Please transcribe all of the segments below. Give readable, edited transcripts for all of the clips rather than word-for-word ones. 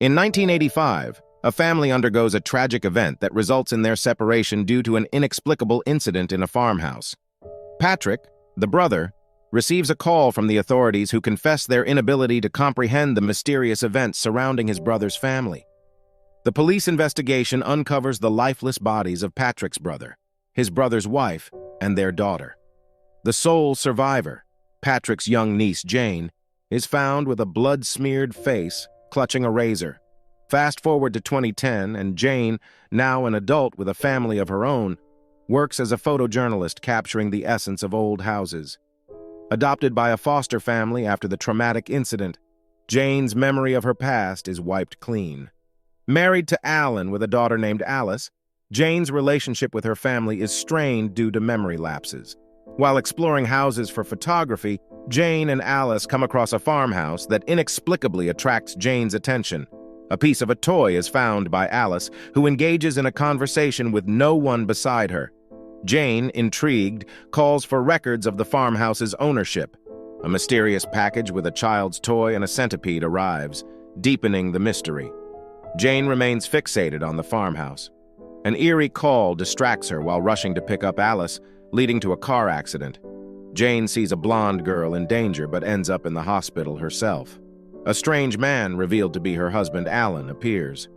In 1985, a family undergoes a tragic event that results in their separation due to an inexplicable incident in a farmhouse. Patrick, the brother, receives a call from the authorities who confess their inability to comprehend the mysterious events surrounding his brother's family. The police investigation uncovers the lifeless bodies of Patrick's brother, his brother's wife, and their daughter. The sole survivor, Patrick's young niece Jane, is found with a blood-smeared face, clutching a razor. Fast forward to 2010, and Jane, now an adult with a family of her own, works as a photojournalist capturing the essence of old houses. Adopted by a foster family after the traumatic incident, Jane's memory of her past is wiped clean. Married to Alan with a daughter named Alice, Jane's relationship with her family is strained due to memory lapses. While exploring houses for photography, Jane and Alice come across a farmhouse that inexplicably attracts Jane's attention. A piece of a toy is found by Alice, who engages in a conversation with no one beside her. Jane, intrigued, calls for records of the farmhouse's ownership. A mysterious package with a child's toy and a centipede arrives, deepening the mystery. Jane remains fixated on the farmhouse. An eerie call distracts her while rushing to pick up Alice, leading to a car accident. Jane sees a blonde girl in danger but ends up in the hospital herself. A strange man, revealed to be her husband Alan, appears.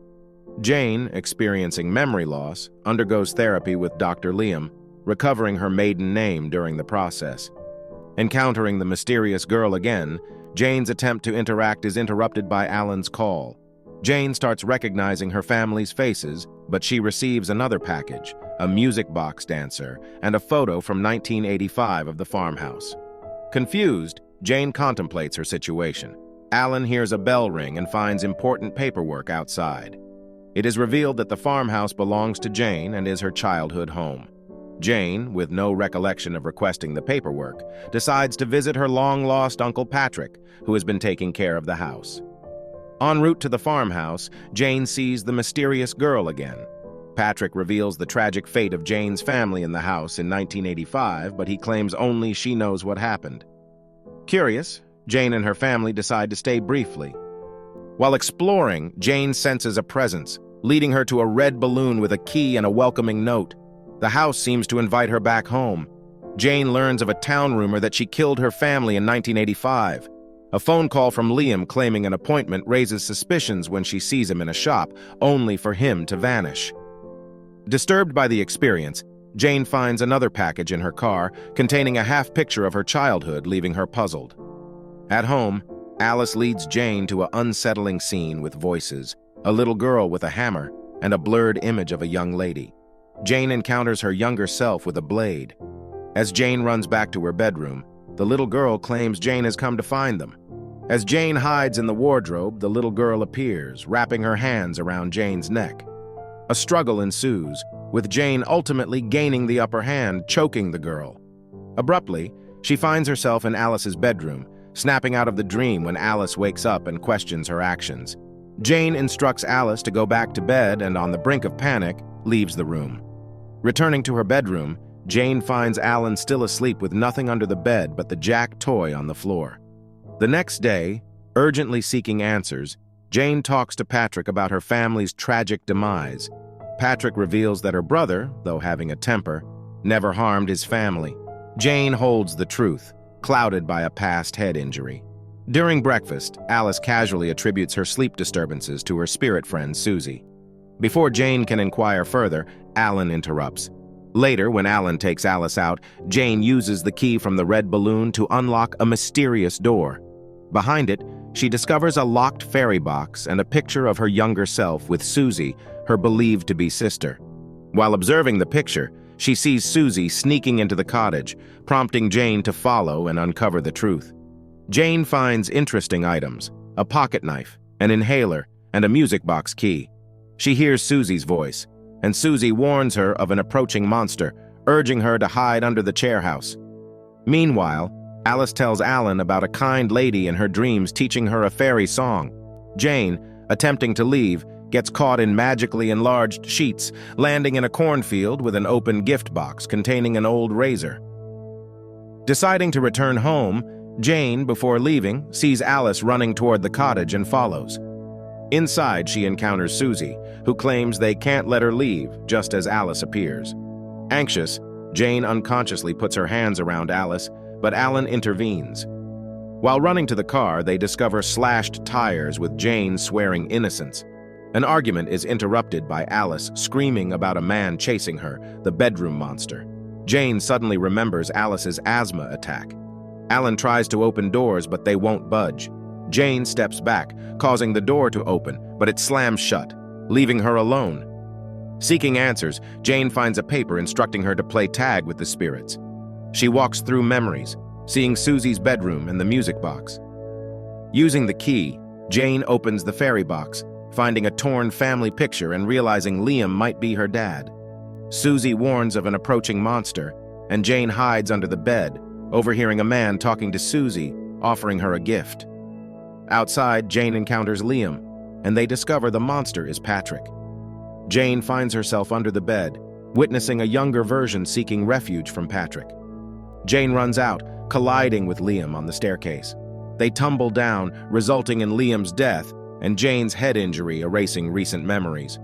Jane, experiencing memory loss, undergoes therapy with Dr. Liam, recovering her maiden name during the process. Encountering the mysterious girl again, Jane's attempt to interact is interrupted by Alan's call. Jane starts recognizing her family's faces, but she receives another package, a music box dancer, and a photo from 1985 of the farmhouse. Confused, Jane contemplates her situation. Alan hears a bell ring and finds important paperwork outside. It is revealed that the farmhouse belongs to Jane and is her childhood home. Jane, with no recollection of requesting the paperwork, decides to visit her long-lost Uncle Patrick, who has been taking care of the house. En route to the farmhouse, Jane sees the mysterious girl again. Patrick reveals the tragic fate of Jane's family in the house in 1985, but he claims only she knows what happened. Curious, Jane and her family decide to stay briefly. While exploring, Jane senses a presence, leading her to a red balloon with a key and a welcoming note. The house seems to invite her back home. Jane learns of a town rumor that she killed her family in 1985. A phone call from Liam claiming an appointment raises suspicions when she sees him in a shop, only for him to vanish. Disturbed by the experience, Jane finds another package in her car containing a half-picture of her childhood, leaving her puzzled. At home, Alice leads Jane to an unsettling scene with voices, a little girl with a hammer, and a blurred image of a young lady. Jane encounters her younger self with a blade. As Jane runs back to her bedroom, the little girl claims Jane has come to find them. As Jane hides in the wardrobe, the little girl appears, wrapping her hands around Jane's neck. A struggle ensues, with Jane ultimately gaining the upper hand, choking the girl. Abruptly, she finds herself in Alice's bedroom, snapping out of the dream when Alice wakes up and questions her actions. Jane instructs Alice to go back to bed and, on the brink of panic, leaves the room. Returning to her bedroom, Jane finds Alan still asleep with nothing under the bed but the Jack toy on the floor. The next day, urgently seeking answers, Jane talks to Patrick about her family's tragic demise. Patrick reveals that her brother, though having a temper, never harmed his family. Jane holds the truth, clouded by a past head injury. During breakfast, Alice casually attributes her sleep disturbances to her spirit friend, Susie. Before Jane can inquire further, Alan interrupts. Later, when Alan takes Alice out, Jane uses the key from the red balloon to unlock a mysterious door. Behind it, she discovers a locked fairy box and a picture of her younger self with Susie, her believed-to-be sister. While observing the picture, she sees Susie sneaking into the cottage, prompting Jane to follow and uncover the truth. Jane finds interesting items, a pocket knife, an inhaler, and a music box key. She hears Susie's voice, and Susie warns her of an approaching monster, urging her to hide under the chair house. Meanwhile, Alice tells Alan about a kind lady in her dreams teaching her a fairy song. Jane, attempting to leave, gets caught in magically enlarged sheets, landing in a cornfield with an open gift box containing an old razor. Deciding to return home, Jane, before leaving, sees Alice running toward the cottage and follows. Inside, she encounters Susie, who claims they can't let her leave just as Alice appears. Anxious, Jane unconsciously puts her hands around Alice, but Alan intervenes. While running to the car, they discover slashed tires with Jane swearing innocence. An argument is interrupted by Alice screaming about a man chasing her, the bedroom monster. Jane suddenly remembers Alice's asthma attack. Alan tries to open doors, but they won't budge. Jane steps back, causing the door to open, but it slams shut, leaving her alone. Seeking answers, Jane finds a paper instructing her to play tag with the spirits. She walks through memories, seeing Susie's bedroom and the music box. Using the key, Jane opens the fairy box, finding a torn family picture and realizing Liam might be her dad. Susie warns of an approaching monster, and Jane hides under the bed, overhearing a man talking to Susie, offering her a gift. Outside, Jane encounters Liam, and they discover the monster is Patrick. Jane finds herself under the bed, witnessing a younger version seeking refuge from Patrick. Jane runs out, colliding with Liam on the staircase. They tumble down, resulting in Liam's death and Jane's head injury erasing recent memories.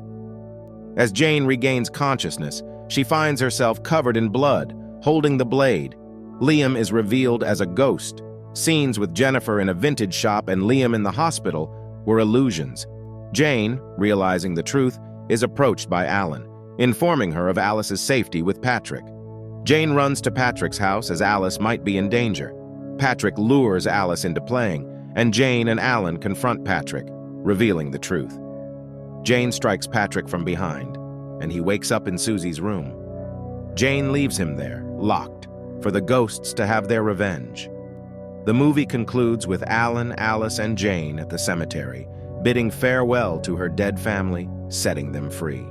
As Jane regains consciousness, she finds herself covered in blood, holding the blade. Liam is revealed as a ghost. Scenes with Jennifer in a vintage shop and Liam in the hospital were illusions. Jane, realizing the truth, is approached by Alan, informing her of Alice's safety with Patrick. Jane runs to Patrick's house as Alice might be in danger. Patrick lures Alice into playing, and Jane and Alan confront Patrick, revealing the truth. Jane strikes Patrick from behind, and he wakes up in Susie's room. Jane leaves him there, locked, for the ghosts to have their revenge. The movie concludes with Alan, Alice, and Jane at the cemetery, bidding farewell to her dead family, setting them free.